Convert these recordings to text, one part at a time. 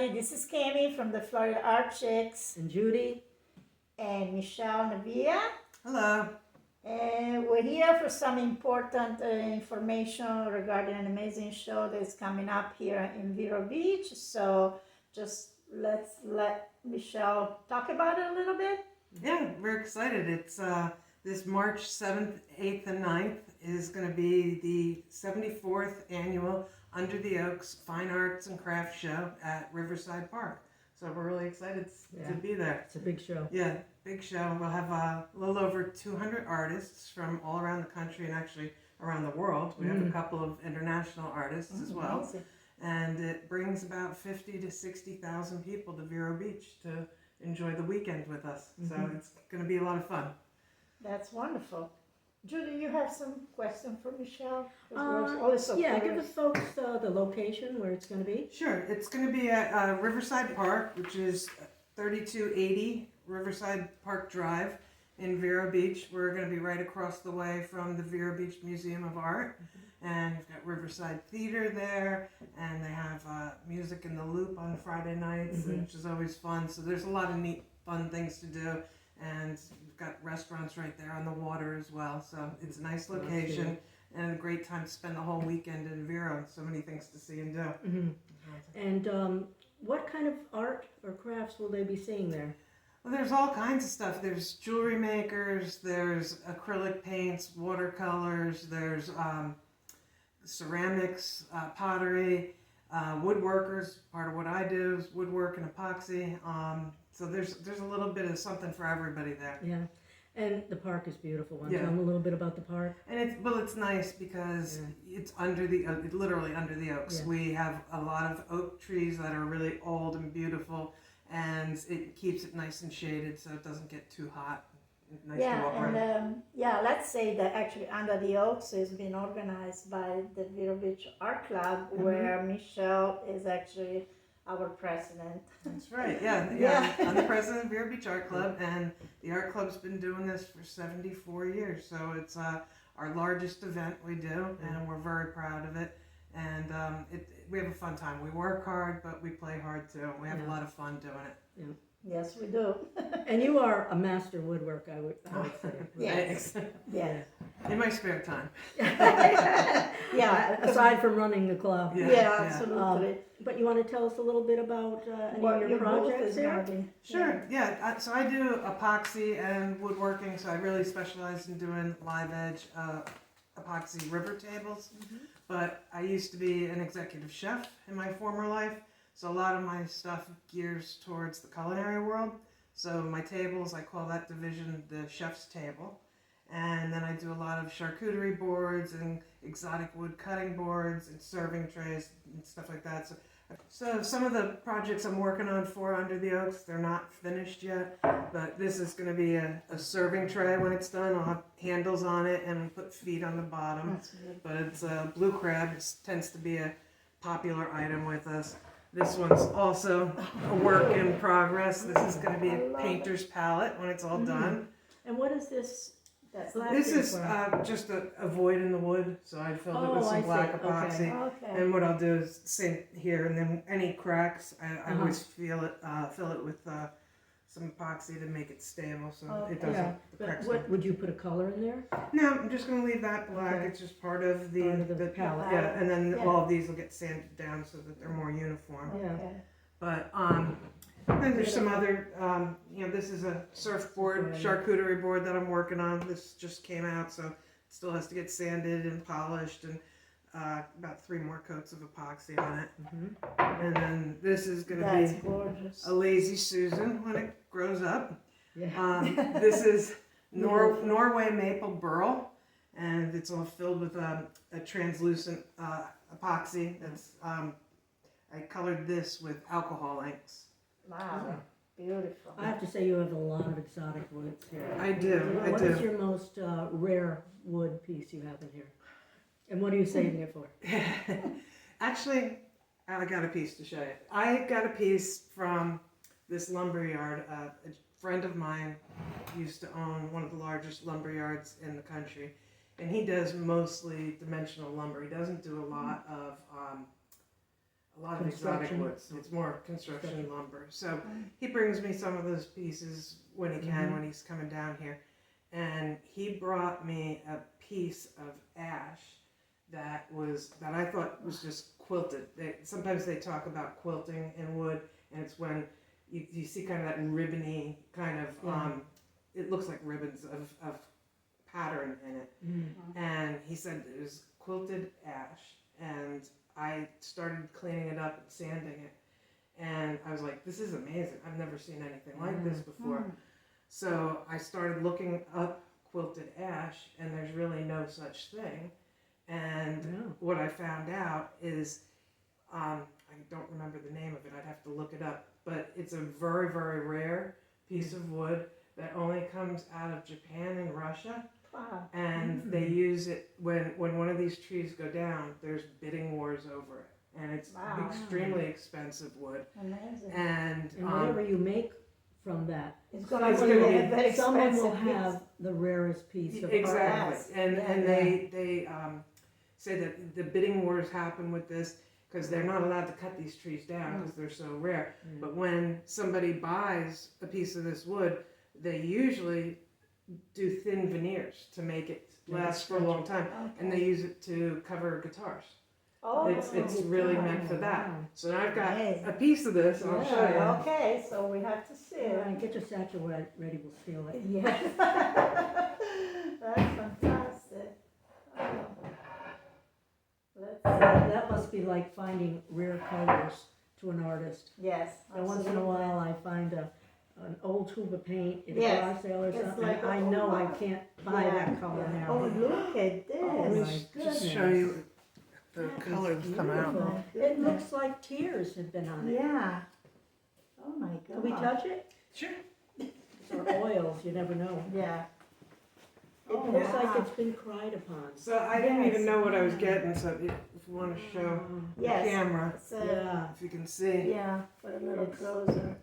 everybody. This is Cami from the Florida Art Chix And Judy. and Michelle Nevaeh. Hello. And we're here for some important information regarding an amazing show that's coming up here in Vero Beach. So just let's let Michelle talk about it a little bit. Yeah, we're excited. It's this March 7th, 8th, and 9th is going to be the 74th annual Under the Oaks Fine Arts and Crafts Show at Riverside Park. So we're really excited to be there. It's a big show. Yeah, big show. We'll have a little over 200 artists from all around the country and actually around the world. We have a couple of international artists as well. Amazing. And it brings about 50 to 60,000 people to Vero Beach to enjoy the weekend with us. So it's going to be a lot of fun. That's wonderful. Judy, you have some question for Michelle? Yeah, give the folks the location where it's going to be. Sure. It's going to be at Riverside Park, which is 3280 Riverside Park Drive in Vero Beach. We're going to be right across the way from the Vero Beach Museum of Art. And we've got Riverside Theater there, and they have music in the Loop on Friday nights, which is always fun. So there's a lot of neat, fun things to do. And we've got restaurants right there on the water as well. So it's a nice location and a great time to spend the whole weekend in Vero. So many things to see and do. And what kind of art or crafts will they be seeing there? Well, there's all kinds of stuff. There's jewelry makers, there's acrylic paints, watercolors, there's ceramics, pottery, woodworkers. Part of what I do is woodwork and epoxy. So there's a little bit of something for everybody there. Yeah, and the park is beautiful. Want to Yeah. tell them a little bit about the park? And it's nice because it's literally under the oaks. Yeah. We have a lot of oak trees that are really old and beautiful, and it keeps it nice and shaded so it doesn't get too hot. Nice to walk around. Let's say that actually Under the Oaks is being organized by the Vero Beach Art Club, where Michelle is actually our president. That's right, yeah. I'm the president of Vero Beach Art Club, and the art club's been doing this for 74 years. So it's our largest event we do, and we're very proud of it. And we have a fun time. We work hard, but we play hard too. We have a lot of fun doing it. Yeah. Yes, we do. And you are a master woodworker, I would say. Yes. Yes. In my spare time. Yeah. Aside from running the club. Yeah, absolutely. But you want to tell us a little bit about any What of your projects there? regarding. Sure, yeah. So I do epoxy and woodworking, so I really specialize in doing live edge epoxy river tables. But I used to be an executive chef in my former life, so a lot of my stuff gears towards the culinary world. So my tables, I call that division the chef's table. And then I do a lot of charcuterie boards and exotic wood cutting boards and serving trays and stuff like that. So some of the projects I'm working on for Under the Oaks, they're not finished yet, but this is going to be a serving tray when it's done. I'll have handles on it and we put feet on the bottom. That's good. But it's blue crab. It tends to be a popular item with us. This one's also a work in progress. This is going to be a painter's palette when it's all done. And what is this? This is just a void in the wood, so I filled it with some black epoxy. Okay. And what I'll do is same here, and then any cracks, I always fill it with some epoxy to make it stable, so it doesn't. Yeah, The but cracks what don't. would you put a color in there? No, I'm just going to leave that black. Okay. It's just part of the palette. Yeah, and then Yeah. all of these will get sanded down so that they're more uniform. Yeah. Okay. But then there's some other, this is a surfboard charcuterie board that I'm working on. This just came out, so it still has to get sanded and polished, and about 3 more coats of epoxy on it. And then this is going to That's be gorgeous. a Lazy Susan when it grows up. Yeah. This is Norway maple burl, and it's all filled with a translucent epoxy. That's I colored this with alcohol inks. Wow. Beautiful. I have to say you have a lot of exotic woods here. I do. What is your most rare wood piece you have in here? And what are you saving it for? Actually, I got a piece to show you. I got a piece from this lumber yard. A friend of mine used to own one of the largest lumber yards in the country, and he does mostly dimensional lumber. He doesn't do a lot of a lot of exotic Construction. woods. It's more construction Construction. lumber. So he brings me some of those pieces when he can, Mhm. when he's coming down here. And he brought me a piece of ash that I thought was just quilted. Sometimes they talk about quilting in wood, and it's when you see kind of that ribbony kind of, Yeah. it looks like ribbons of pattern in it. And he said it was quilted ash, and I started cleaning it up and sanding it. And I was like, this is amazing. I've never seen anything like this before. So I started looking up quilted ash, and there's really no such thing. And what I found out is, I don't remember the name of it, I'd have to look it up, but it's a very, very rare piece of wood that only comes out of Japan and Russia. Wow. And they use it when one of these trees go down, there's bidding wars over it. And it's Wow. extremely expensive wood. Amazing. And And whatever you make from that, It's gonna be gonna be- a very someone will expensive piece. have the rarest piece of exactly. Yes. And Yeah, and yeah. they say that the bidding wars happen with this because they're not allowed to cut these trees down because they're so rare. But when somebody buys a piece of this wood, they usually do thin veneers to make it last for a long time, and they use it to cover guitars. Oh, It's really meant for that. Wow. So now I've got Amazing. a piece of this, and I'll show you. Okay, so we have to see Yeah, it. get your satchel ready, we'll steal it. Yes. That's fantastic. Oh. Let's see. That must be like finding rare colors to an artist. Yes. And once in a while I find an old tube of paint in a Yes. garage sale or It's something, like, I oh, know I wow. can't buy that color Yeah. now. Oh, look at this. Oh, my Just goodness. show you the That is color that's come out. beautiful. My It goodness. looks like tears have been on it. Yeah. Oh my God. Can we touch it? Sure. Or oils, you never know. Yeah. It Oh, looks like wow. it's been cried upon. So I didn't even Yes. know what I was getting. So if you want to show the Yes. camera, So, Yeah. if you can see. yeah, put a little It's- closer.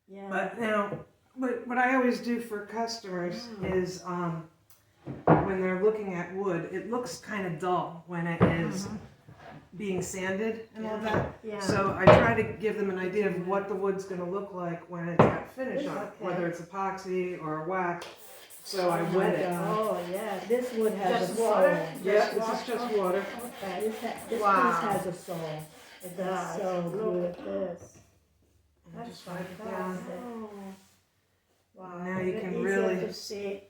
Yeah. But now, what I always do for customers is when they're looking at wood, it looks kind of dull when it is being sanded and all that. Yeah. So I try to give them an idea of what the wood's going to look like when it's got finish on it, Okay. whether it's epoxy or wax. So I wet it. Oh, yeah. This wood has Just a soul. water? Yeah, this is just water. Okay. This Wow. piece has a soul. It That's does. so Look at beautiful. this. And That's just wipe it down. fantastic. Oh. Wow. Now you Bit can easier really- to see.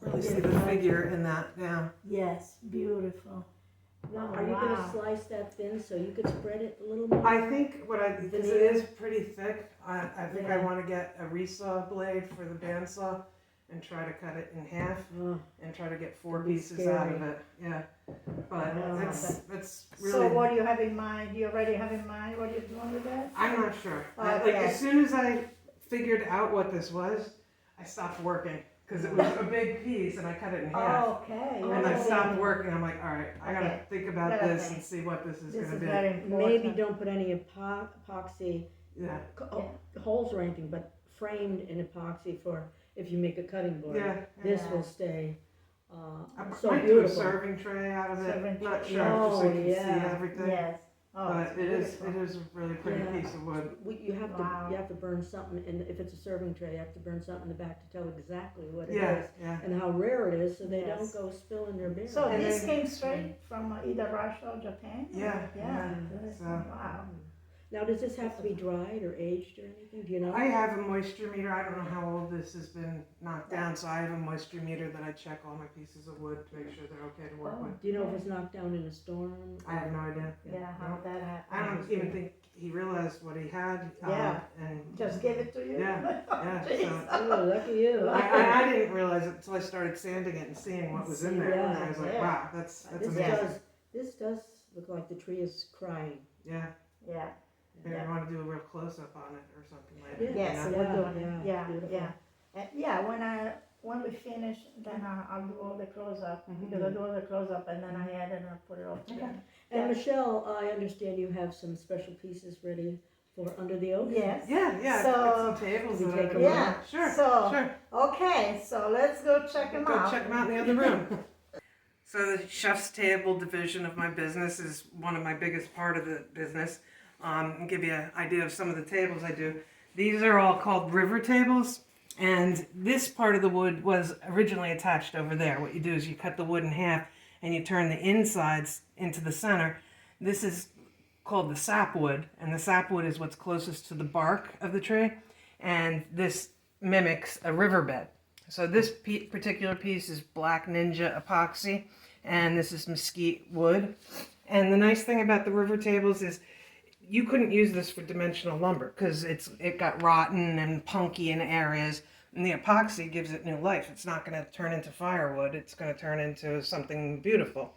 Really see the figure in that now. Yes, beautiful. Now, Oh, are you wow. gonna slice that thin so you could spread it a little more? I think because it is pretty thick, I think I Yeah. want to get a resaw blade for the bandsaw and try to cut it in half Oh, and try to get 4 That'd be pieces out of scary. it. Yeah, but Wow. that's really. So what do you have in mind? Do you already have in mind what you're doing with that? I'm not sure. Like Okay. as soon as I figured out what this was, I stopped working because it was a big piece and I cut it in half. Okay. And I okay. stopped working. I'm like, all right, I gotta Okay. think about Gotta this think. and see what this is This gonna is be. very important. maybe don't put any epoxy Yeah, holes or anything, but framed in epoxy for if you make a cutting board. yeah. This Yeah. will stay I so might do a beautiful. serving tray out of it. Serving Not tray. sure, just so you can yeah. see everything. Yes. Oh, But it's it is beautiful. a really pretty Yeah. piece of wood. You have Wow. to burn something, and if it's a serving tray, you have to burn something in the back to tell exactly what it Yeah, is yeah. and how rare it is, so they Yes. don't go spilling their beer. So And this then- came straight from either Russia or Japan? Yeah, Yeah. yeah. Good. So- Wow. Now, does this have to be dried or aged or anything? Do you know? I have a moisture meter. I don't know how old this has been knocked down, so I have a moisture meter that I check all my pieces of wood to make sure they're okay to work Oh. with. Do you know if it's knocked down in a storm? I have no idea. Yeah, how that happened. I don't even think he realized what he had. Yeah. And Just give it to you? Yeah, yeah. Jeez. Oh, lucky you. I didn't realize it until I started sanding it and seeing what was in there. Yeah, And I was like, yeah. wow, that's This amazing. this does look like the tree is crying. Yeah. Yeah. Maybe Yeah. I want to do a real close up on it or something later. Yeah. Yes, you know? we're Yeah, doing yeah, it. Yeah, beautiful. yeah. And when we finish, then I'll do all the close up. Mhm. Because I'll do all the close up and then I add and I'll put it all together. And Yeah. Michelle, I understand you have some special pieces ready for under the oak. Yes. Yeah. So- Got some tables Can we that I take can them Yeah. Sure. So, Sure. okay, so let's go check them Go out. check them out in the other room. So the chef's table division of my business is one of my biggest part of the business. I'll give you an idea of some of the tables I do. These are all called river tables, and this part of the wood was originally attached over there. What you do is you cut the wood in half and you turn the insides into the center. This is called the sapwood, and the sapwood is what's closest to the bark of the tree, and this mimics a riverbed. So this particular piece is Black Ninja epoxy, and this is mesquite wood. And the nice thing about the river tables is you couldn't use this for dimensional lumber because it got rotten and punky in areas, and the epoxy gives it new life. It's not going to turn into firewood. It's going to turn into something beautiful.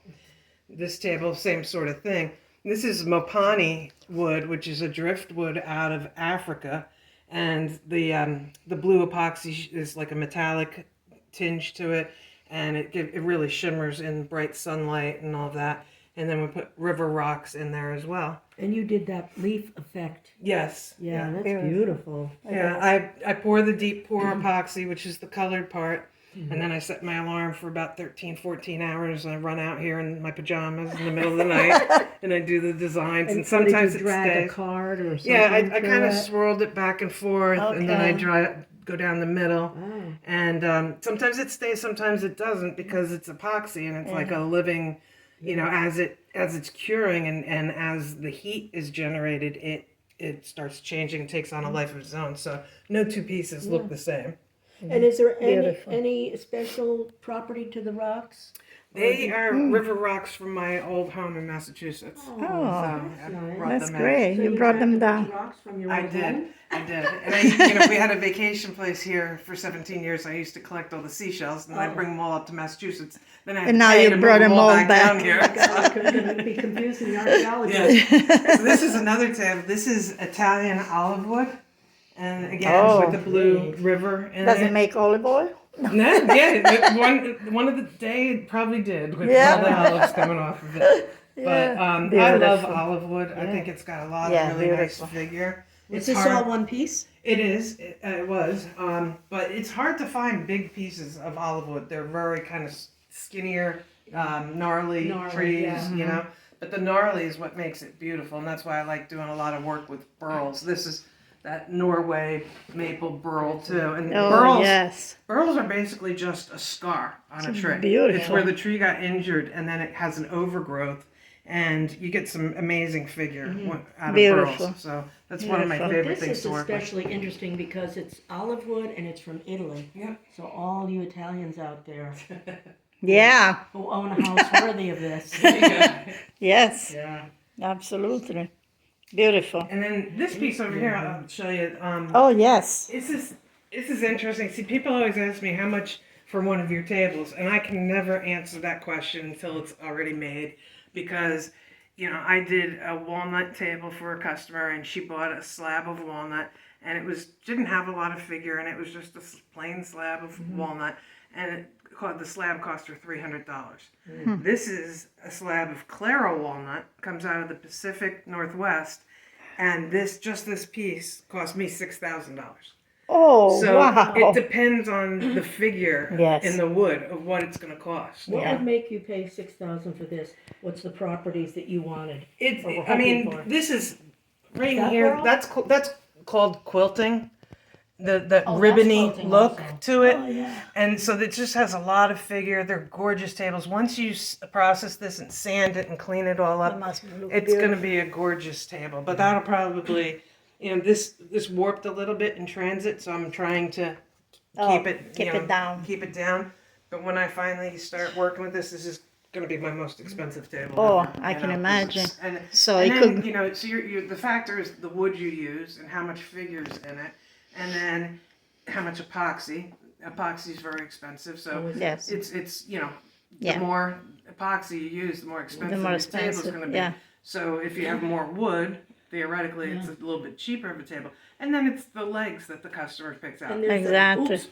This table, same sort of thing. This is Mopani wood, which is a driftwood out of Africa, and the blue epoxy is like a metallic tinge to it, and it really shimmers in bright sunlight and all that. And then we put river rocks in there as well. And you did that leaf effect. Yes. Yeah, that's beautiful. Yeah, I pour the deep pour epoxy, which is the colored part, and then I set my alarm for about 13, 14 hours, and I run out here in my pajamas in the middle of the night, and I do the designs, and sometimes did it you drag stays. a card or something? Yeah, I through kind of it? swirled it back and forth, and then I Okay. go down the middle. Oh. And sometimes it stays, sometimes it doesn't, because it's epoxy and it's like a living, you know, as it's curing and as the heat is generated, it starts changing, takes on a life of its own. So no two pieces look the same. And is there Beautiful. any special property to the rocks? They are river rocks from my old home in Massachusetts. Oh, So I nice. brought that's them in. great. So You brought them had down. those rocks from your I old did. home? I did. And we had a vacation place here for 17 years. I used to collect all the seashells, and I'd bring them all up to Massachusetts. Then I had And to now pay you to brought move them all back back. down here. God, it's going to be confusing the archaeologists. Yeah. So this is another tab. This is Italian olive wood, and again Oh. with the blue river in Does it. it make olive oil? No, yeah, one of the day it probably did with Yeah. all the olives coming off of it. But I love Beautiful. olive wood. I think it's got a lot Yeah, of really beautiful. nice figure. Was It's this hard. all one piece? It is. It was. But it's hard to find big pieces of olive wood. They're very kind of skinnier, gnarly trees, yeah. you know. But the gnarly is what makes it beautiful, and that's why I like doing a lot of work with burls. This is that Norway maple burl too, and Oh, burls. yes. Burls are basically just a scar on a tree. beautiful. It's where the tree got injured, and then it has an overgrowth, and you get some amazing figure out of Beautiful. burls. So that's one of my Beautiful. favorite This things is to work with. especially interesting because it's olive wood and it's from Italy. Yeah. So all you Italians out there Yeah. who own a house worthy of this. Yes. Yeah. Absolutely. Beautiful. And then this piece over here, I'll show you. Oh, yes. This is interesting. See, people always ask me how much for one of your tables, and I can never answer that question until it's already made, because, you know, I did a walnut table for a customer, and she bought a slab of walnut, and didn't have a lot of figure, and it was just a plain slab of walnut, and the slab cost her $300. This is a slab of Claro walnut, comes out of the Pacific Northwest, and this piece cost me $6,000. Oh, So wow. it depends on the figure Yes. in the wood of what it's going to cost. What Yeah. would make you pay $6,000 for this? What's the properties that you wanted? It's. Or we're I mean, hoping for. this is right that here. pearl? That's called quilting. The Oh, that's ribbony quilting look also. to it, Oh, yeah. and so it just has a lot of figure. They're gorgeous tables. Once you process this and sand it and clean it all It up, must look it's going to beautiful. be a gorgeous table. But that'll probably, you know, this warped a little bit in transit, so I'm trying to keep it down. Keep it down. But when I finally start working with this is going to be my most expensive table. Oh, ever, I you can know, 'cause imagine. it's- And, So and it then, could. you know, so the factor is the wood you use and how much figures in it, and then how much epoxy. Epoxy is very expensive, so Yes. it's you know, Yeah. the more epoxy you use, the more expensive more your table's expensive, going to be. yeah. So if you have more wood, theoretically, it's a little bit cheaper of a table. And then it's the legs that the customer picks out. And there's Exactly. the oops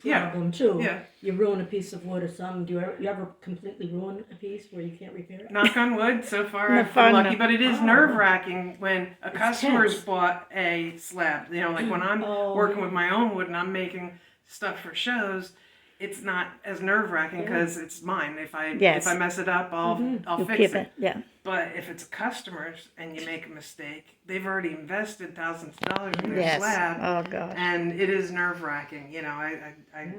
Yeah. problem too. Yeah. You ruin a piece of wood or something. Do you ever completely ruin a piece where you can't repair it? Knock on wood, so far No I've fun, been lucky, no. but it is Oh. nerve-wracking when a customer's tense. bought a slab. You know, like when I'm Oh, working yeah. with my own wood and I'm making stuff for shows, it's not as nerve wracking because it's mine. If I mess it up, I'll You fix keep it. it. Yeah. But if it's customers and you make a mistake, they've already invested thousands of dollars in their Yes. slab, Oh gosh. and it is nerve wracking. You know, I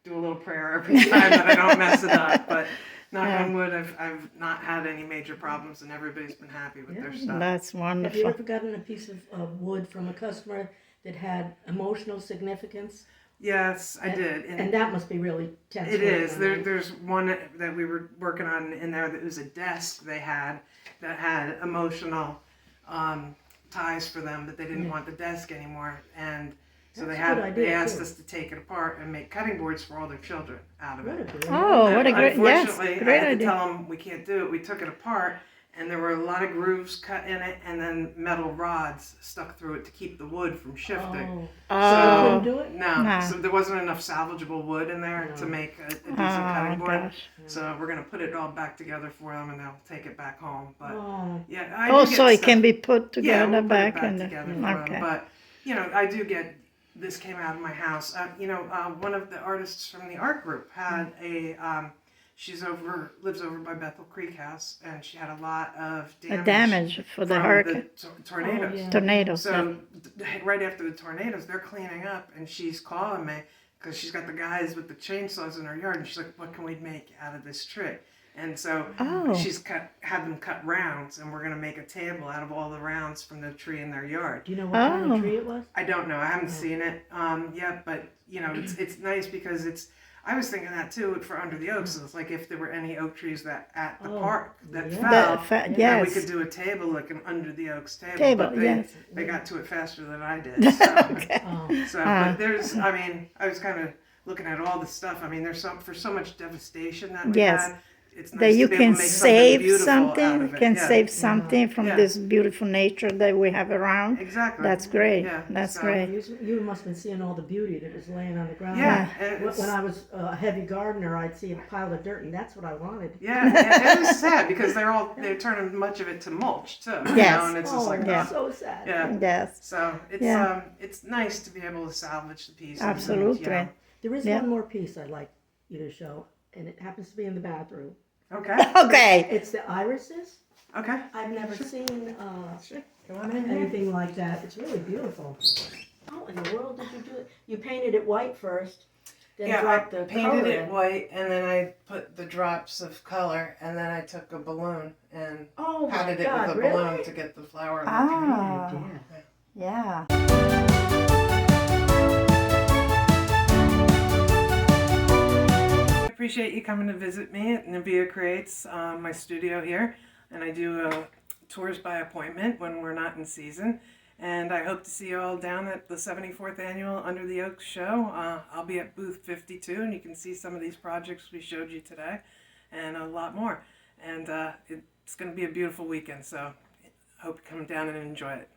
do a little prayer every time that I don't mess it up. But knock on wood, I've not had any major problems, and everybody's been happy with their stuff. That's Have you wonderful. ever gotten a piece of wood from a customer that had emotional significance? Yes, I did. And that must be really tense. It working is. on There, that. there's one that we were working on in there that was a desk they had that had emotional ties for them, but they didn't want the desk anymore, and so That's a good idea, they asked too. us to take it apart and make cutting boards for all their children out of What a it. great Oh, idea. what a great, yes, Unfortunately, great I had to idea. tell them we can't do it. We took it apart, and there were a lot of grooves cut in it, and then metal rods stuck through it to keep the wood from shifting. Oh, so you Oh, couldn't do it? No, No. so there wasn't enough salvageable wood in there to make a decent cutting oh board. gosh. So we're gonna put it all back together for them, and they'll take it back home. But Oh, yeah, I Oh, do so get it stuff. can be put Yeah, together we'll put it back back and together for them. okay. But you know, I do get. This came out of my house. One of the artists from the art group had a. Lives over by Bethel Creek House, and she had a lot of A damage, damage for the from hurricane, tornadoes. Oh, yeah. tornadoes. So right after the tornadoes, they're cleaning up, and she's calling me because she's got the guys with the chainsaws in her yard, and she's like, "What can we make out of this tree?" And so Oh. she's had them cut rounds, and we're gonna make a table out of all the rounds from the tree in their yard. do you know what kind Oh. of tree it was? I don't know. I haven't seen it yet, but you know, it's nice because it's. I was thinking that too for Under the Oaks. It's like if there were any oak trees that at the Oh, park that yeah. fell, then we Yes. could do a table like an Under the Oaks table. Table, but they, yes. they got to it faster than I did. So, Okay. Oh, but there's. I mean, I was kind of looking at all the stuff. I mean, there's so much devastation that we Yes. had. It's nice That you to be able can to make save beautiful out something, of it. can Yeah. save something from Yeah. this beautiful nature that we have around. Exactly. That's great. Yeah, That's so- great. you must have been seeing all the beauty that was laying on the ground. Yeah, and When it's- I was a heavy gardener, I'd see a pile of dirt, and that's what I wanted. Yeah, it was sad because they're turning much of it to mulch too. You Yes. know, and it's just Oh, like yeah. so sad. yeah. Yes, So it's Yeah. it's nice to be able to salvage the pieces. absolutely. And, There is Yeah. one more piece I'd like you to show, and it happens to be in the bathroom. okay. Okay. It's the irises. Okay. I've never seen Sure. Go on in here. anything like that. It's really beautiful. How in the world did you do it? You painted it white first, then Yeah, I dropped the painted color it in. white, and then I put the drops of color, and then I took a balloon and Oh my patted it God, with a really? balloon to get the flower. Ah, Yeah. yeah. I appreciate you coming to visit me at Nevaeh Creates, my studio here, and I do tours by appointment when we're not in season. And I hope to see you all down at the 74th annual Under the Oaks show. I'll be at booth 52, and you can see some of these projects we showed you today, and a lot more. And it's going to be a beautiful weekend, so hope you come down and enjoy it.